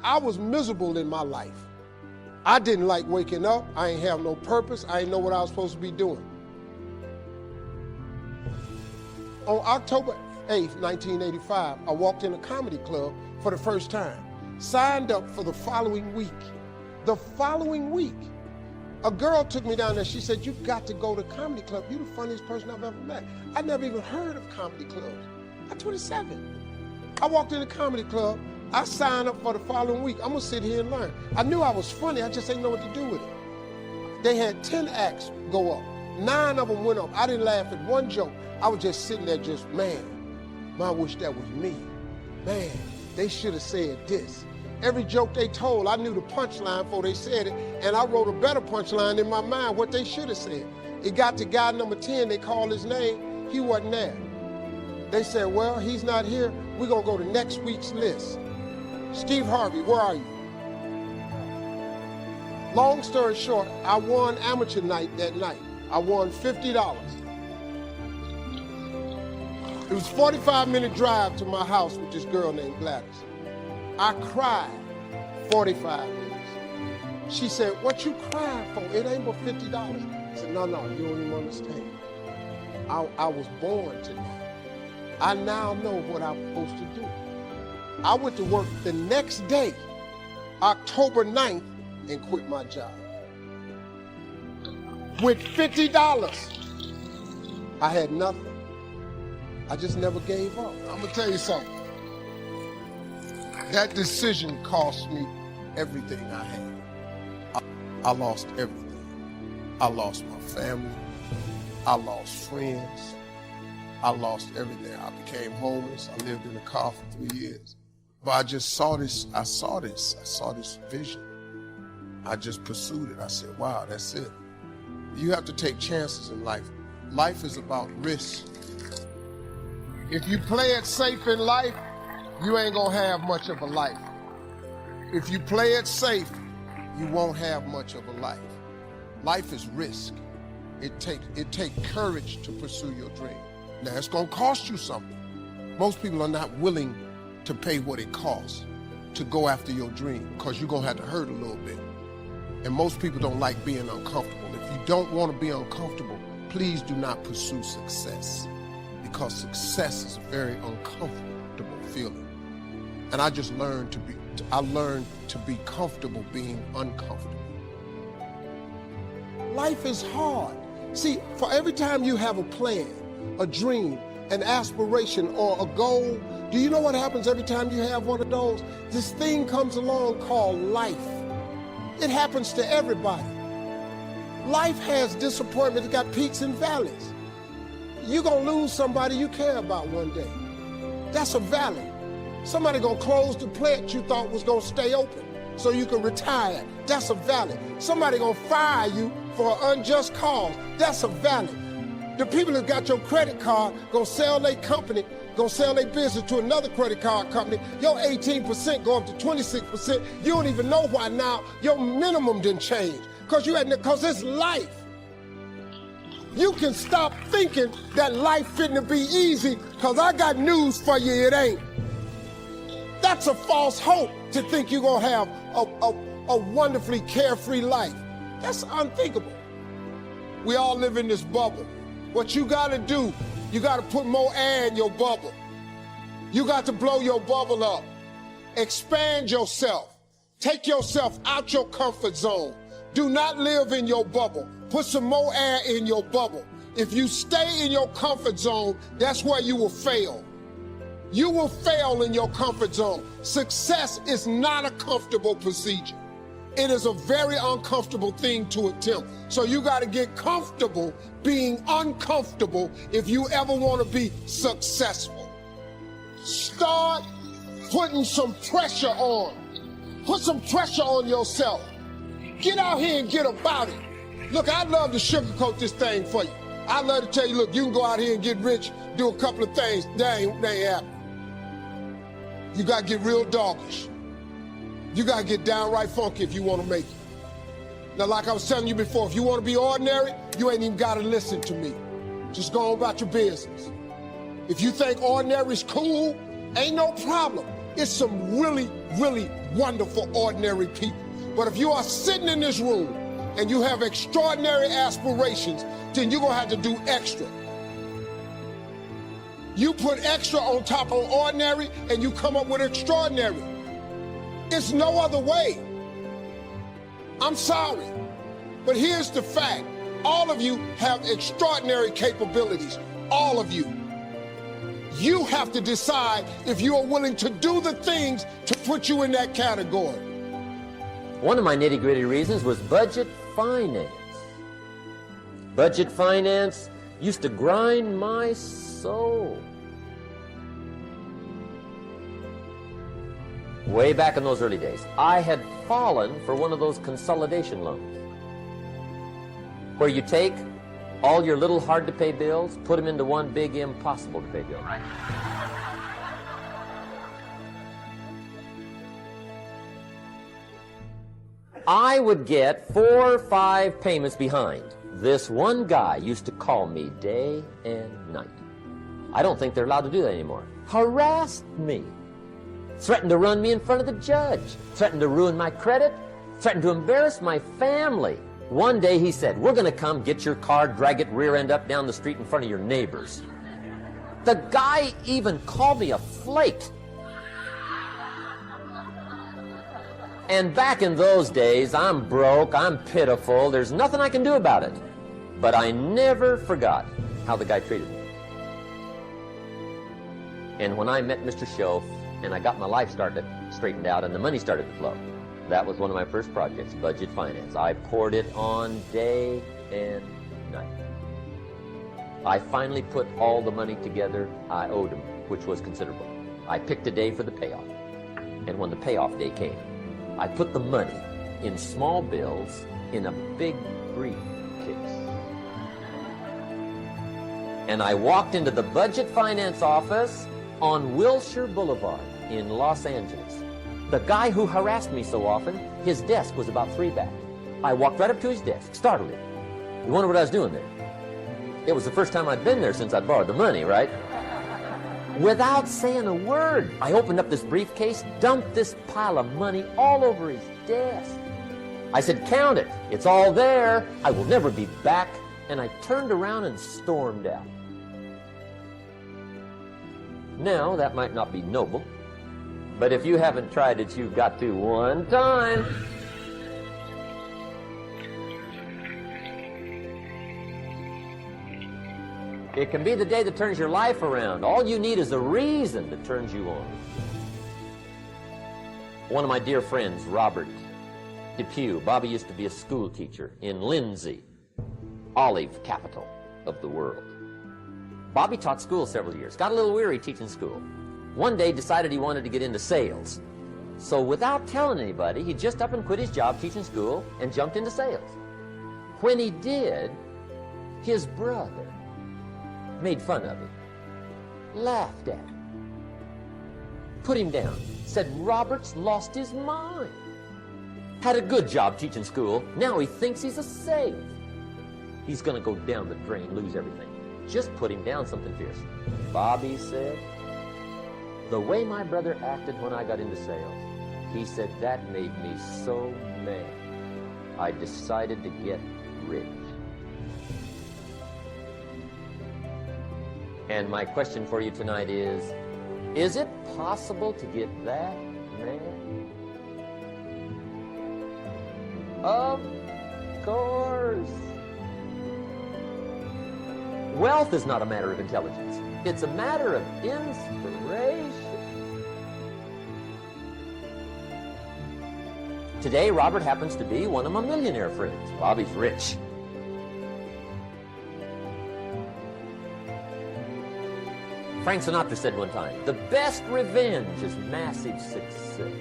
I was miserable in my life. I didn't like waking up. I ain't have no purpose. I ain't know what I was supposed to be doing. On October 8th, 1985, I walked in a comedy club for the first time. Signed up for the following week. The following week, a girl took me down there. She said, "You've got to go to comedy club. You're the funniest person I've ever met." I never even heard of comedy clubs. I'm 27. I walked in the comedy club. I signed up for the following week. I'm gonna sit here and learn. I knew I was funny, I just didn't know what to do with it. They had 10 acts go up. 9 of them went up. I didn't laugh at one joke. I was just sitting there just, man, I wish that was me. Man, they should have said this. Every joke they told, I knew the punchline before they said it, and I wrote a better punchline in my mind, what they should have said. It got to guy number 10, they called his name, he wasn't there. They said, well, he's not here, we're gonna go to next week's list. Steve Harvey, where are you? Long story short, I won amateur night that night. I won $50. It was a 45-minute drive to my house with this girl named Gladys. I cried 45 minutes. She said, "What you crying for? It ain't but $50. I said, no, you don't even understand. I was born tonight. I now know what I'm supposed to do. I went to work the next day, October 9th, and quit my job. With $50, I had nothing. I just never gave up. I'm gonna tell you something. That decision cost me everything I had. I lost everything. I lost my family. I lost friends. I lost everything. I became homeless. I lived in a car for 3 years. But I just saw this, I saw this vision. I just pursued it. I said, wow, that's it. You have to take chances in life. Life is about risk. If you play it safe in life, you ain't gonna have much of a life. If you play it safe, you won't have much of a life. Life is risk. It takes courage to pursue your dream. Now, it's gonna cost you something. Most people are not willing to pay what it costs to go after your dream, because you're gonna have to hurt a little bit. And most people don't like being uncomfortable. If you don't want to be uncomfortable, please do not pursue success, because success is a very uncomfortable feeling. And I just learned to be comfortable being uncomfortable. Life is hard. See, for every time you have a plan, a dream, an aspiration, or a goal, do you know what happens every time you have one of those? This thing comes along called life. It happens to everybody. Life has disappointments, it got peaks and valleys. You're gonna lose somebody you care about one day. That's a valley. Somebody gonna close the plant you thought was gonna stay open so you can retire. That's a valley. Somebody gonna fire you for an unjust cause. That's a valley. The people that got your credit card gonna sell their company, gonna sell their business to another credit card company. Your 18% go up to 26%. You don't even know why now. Your minimum didn't change because it's life. You can stop thinking that life fitting be easy, because I got news for you, it ain't. That's a false hope to think you're gonna have a wonderfully carefree life. That's unthinkable. We all live in this bubble. What you gotta do, you gotta put more air in your bubble. You got to blow your bubble up. Expand yourself. Take yourself out your comfort zone. Do not live in your bubble. Put some more air in your bubble. If you stay in your comfort zone, that's where you will fail. You will fail in your comfort zone. Success is not a comfortable procedure. It is a very uncomfortable thing to attempt. So you got to get comfortable being uncomfortable if you ever want to be successful. Start putting some pressure on. Put some pressure on yourself. Get out here and get about it. Look, I'd love to sugarcoat this thing for you. I'd love to tell you, look, you can go out here and get rich, do a couple of things. That ain't happening. You got to get real doggish. You got to get downright funky if you want to make it. Now, like I was telling you before, if you want to be ordinary, you ain't even got to listen to me. Just go on about your business. If you think ordinary is cool, ain't no problem. It's some really, really wonderful, ordinary people. But if you are sitting in this room and you have extraordinary aspirations, then you're going to have to do extra. You put extra on top of ordinary and you come up with extraordinary. It's no other way. I'm sorry, but here's the fact. All of you have extraordinary capabilities, all of you. You have to decide if you are willing to do the things to put you in that category. One of my nitty-gritty reasons was budget finance. Budget finance used to grind my soul. Way back in those early days, I had fallen for one of those consolidation loans, where you take all your little hard-to-pay bills, put them into one big impossible-to-pay bill. Right. I would get 4 or 5 payments behind. This one guy used to call me day and night. I don't think they're allowed to do that anymore. Harassed me. Threatened to run me in front of the judge. Threatened to ruin my credit. Threatened to embarrass my family. One day he said, "We're going to come get your car, drag it rear end up down the street in front of your neighbors." The guy even called me a flake. And back in those days, I'm broke, I'm pitiful, there's nothing I can do about it. But I never forgot how the guy treated me. And when I met Mr. Schoaf, and I got my life straightened out and the money started to flow, that was one of my first projects, budget finance. I poured it on day and night. I finally put all the money together I owed him, which was considerable. I picked a day for the payoff. And when the payoff day came, I put the money in small bills in a big briefcase. And I walked into the budget finance office on Wilshire Boulevard in Los Angeles. The guy who harassed me so often, his desk was about 3 back. I walked right up to his desk, startled him. You wonder what I was doing there? It was the first time I'd been there since I'd borrowed the money, right? Without saying a word, I opened up this briefcase, dumped this pile of money all over his desk. I said, "Count it. It's all there. I will never be back." And I turned around and stormed out. Now, that might not be noble, but if you haven't tried it, you've got to one time. It can be the day that turns your life around. All you need is a reason that turns you on. One of my dear friends, Robert Depew, Bobby used to be a school teacher in Lindsay, olive capital of the world. Bobby taught school several years, got a little weary teaching school. One day decided he wanted to get into sales. So without telling anybody, he just up and quit his job teaching school and jumped into sales. When he did, his brother made fun of him, laughed at him, put him down, said Robert's lost his mind. Had a good job teaching school, now he thinks he's a sage. He's gonna go down the drain, lose everything. Just put him down something fierce. Bobby said, "The way my brother acted when I got into sales," he said, "that made me so mad. I decided to get rich." And my question for you tonight is it possible to get that mad? Of course. Wealth is not a matter of intelligence. It's a matter of inspiration. Today, Robert happens to be one of my millionaire friends. Bobby's rich. Frank Sinatra said one time, "The best revenge is massive success."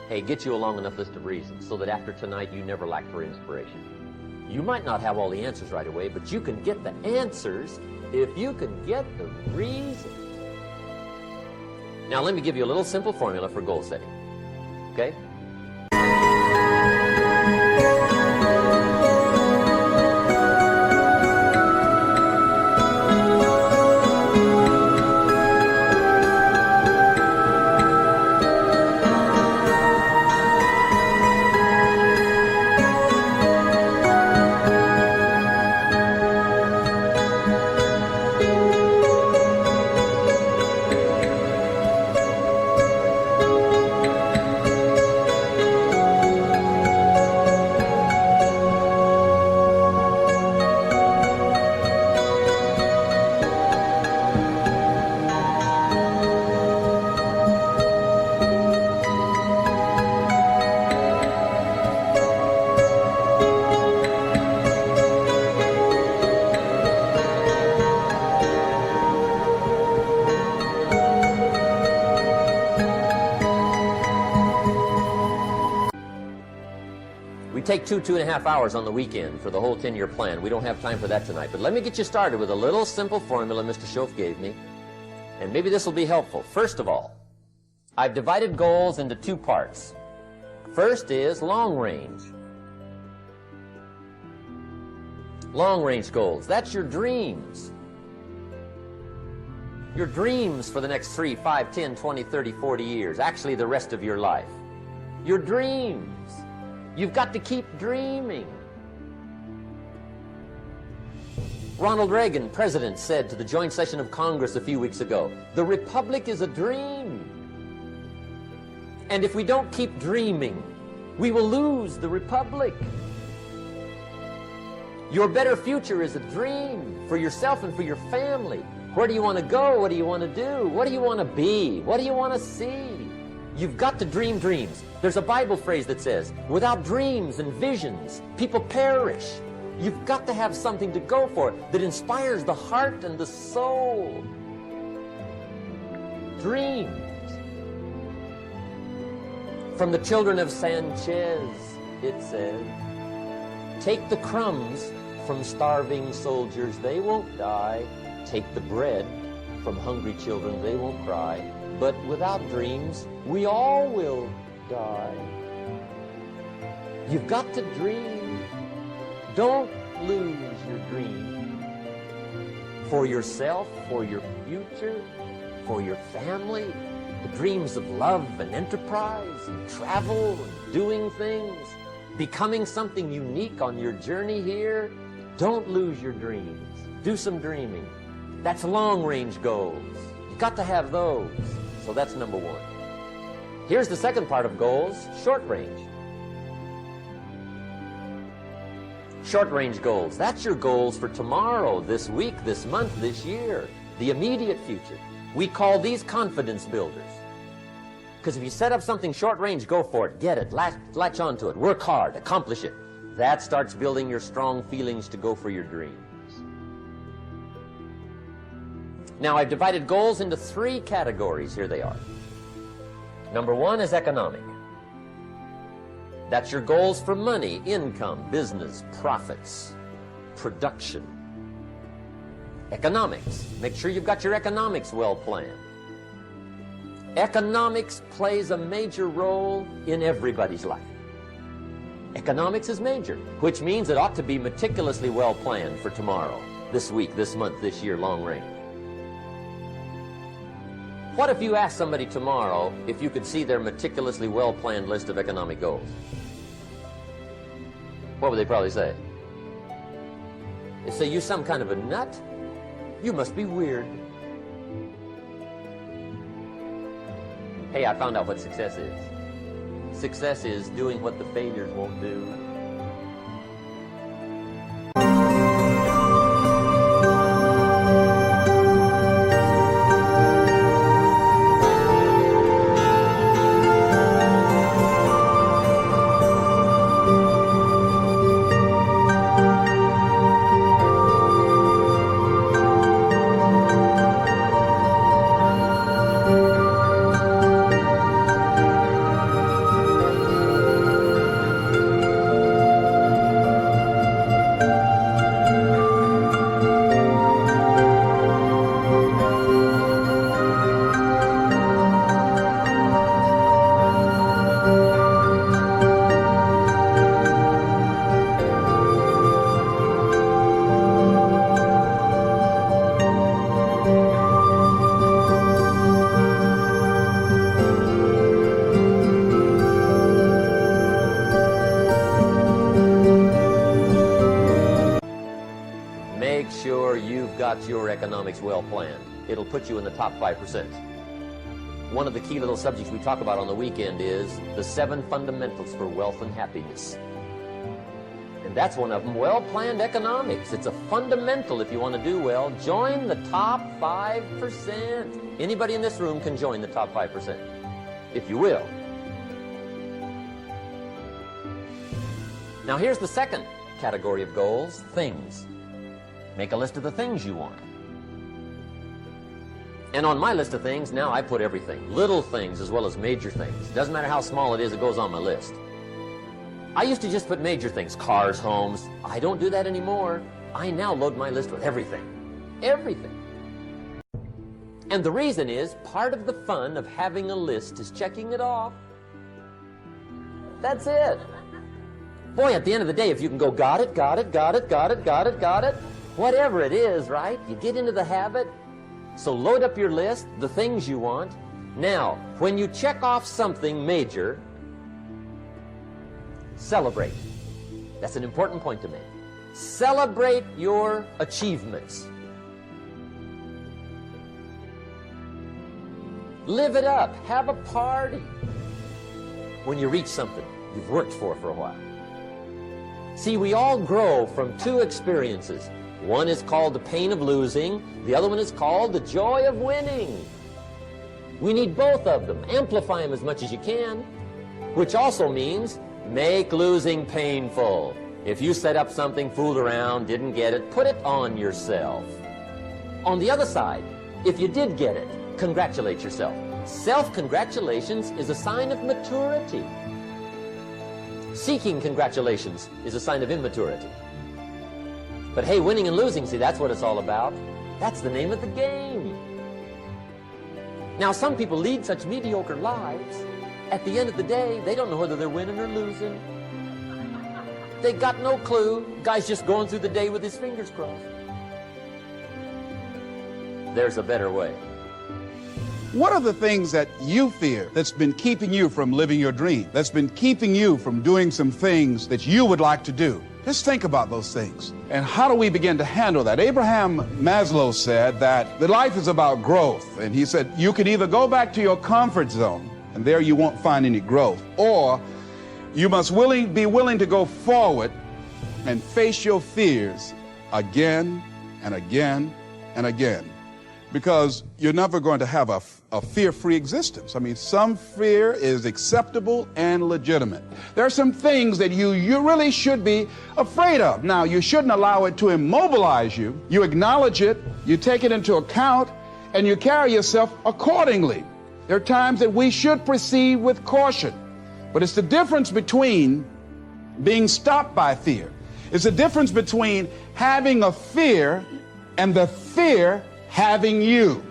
Hey, get you a long enough list of reasons so that after tonight you never lack for inspiration. You might not have all the answers right away, but you can get the answers if you can get the reasons. Now let me give you a little simple formula for goal setting, okay? take 2.5 hours on the weekend for the whole 10-year plan. We don't have time for that tonight. But let me get you started with a little simple formula Mr. Schoaf gave me. And maybe this will be helpful. First of all, I've divided goals into 2 parts. First is long range. Long range goals. That's your dreams. Your dreams for the next 3, 5, 10, 20, 30, 40 years. Actually, the rest of your life. Your dreams. You've got to keep dreaming. Ronald Reagan, president, said to the joint session of Congress a few weeks ago, "The Republic is a dream. And if we don't keep dreaming, we will lose the Republic." Your better future is a dream for yourself and for your family. Where do you want to go? What do you want to do? What do you want to be? What do you want to see? You've got to dream dreams. There's a Bible phrase that says, without dreams and visions, people perish. You've got to have something to go for that inspires the heart and the soul. Dreams. From the children of Sanchez, it says, take the crumbs from starving soldiers, they won't die. Take the bread from hungry children, they won't cry. But without dreams, we all will die. You've got to dream. Don't lose your dream. For yourself, for your future, for your family, the dreams of love and enterprise and travel and doing things, becoming something unique on your journey here. Don't lose your dreams. Do some dreaming. That's long-range goals. You've got to have those. So that's number 1. Here's the second part of goals, short-range. Short-range goals. That's your goals for tomorrow, this week, this month, this year, the immediate future. We call these confidence builders. Because if you set up something short-range, go for it, get it, latch onto it, work hard, accomplish it. That starts building your strong feelings to go for your dreams. Now, I've divided goals into 3 categories. Here they are. Number 1 is economic. That's your goals for money, income, business, profits, production. Economics. Make sure you've got your economics well planned. Economics plays a major role in everybody's life. Economics is major, which means it ought to be meticulously well planned for tomorrow, this week, this month, this year, long range. What if you asked somebody tomorrow if you could see their meticulously well-planned list of economic goals? What would they probably say? They'd say, you some kind of a nut? You must be weird. Hey, I found out what success is. Success is doing what the failures won't do. Make sure you've got your economics well planned. It'll put you in the top 5%. One of the key little subjects we talk about on the weekend is the 7 fundamentals for wealth and happiness. And that's one of them, well-planned economics. It's a fundamental if you want to do well. Join the top 5%. Anybody in this room can join the top 5%, if you will. Now here's the second category of goals, things. Make a list of the things you want. And on my list of things, now I put everything. Little things as well as major things. Doesn't matter how small it is, it goes on my list. I used to just put major things, cars, homes. I don't do that anymore. I now load my list with everything. Everything. And the reason is, part of the fun of having a list is checking it off. That's it. Boy, at the end of the day, if you can go, got it, got it, got it, got it, got it, got it, whatever it is, right? You get into the habit. So load up your list, the things you want. Now, when you check off something major, celebrate. That's an important point to make. Celebrate your achievements. Live it up. Have a party when you reach something you've worked for a while. See, we all grow from two experiences. One is called the pain of losing. The other one is called the joy of winning. We need both of them. Amplify them as much as you can, which also means make losing painful. If you set up something, fooled around, didn't get it, put it on yourself. On the other side, if you did get it, congratulate yourself. Self-congratulations is a sign of maturity. Seeking congratulations is a sign of immaturity. But hey, winning and losing, see, that's what it's all about. That's the name of the game. Now, some people lead such mediocre lives, at the end of the day, they don't know whether they're winning or losing. They got no clue. Guy's just going through the day with his fingers crossed. There's a better way. What are the things that you fear that's been keeping you from living your dream, that's been keeping you from doing some things that you would like to do? Just think about those things. And how do we begin to handle that? Abraham Maslow said that the life is about growth. And he said you can either go back to your comfort zone, and there you won't find any growth, or you must be willing to go forward and face your fears again and again and again. Because you're never going to have a fear-free existence. I mean, some fear is acceptable and legitimate. There are some things that you really should be afraid of. Now, you shouldn't allow it to immobilize you. You acknowledge it, you take it into account, and you carry yourself accordingly. There are times that we should proceed with caution. But it's the difference between being stopped by fear. It's the difference between having a fear and the fear having you.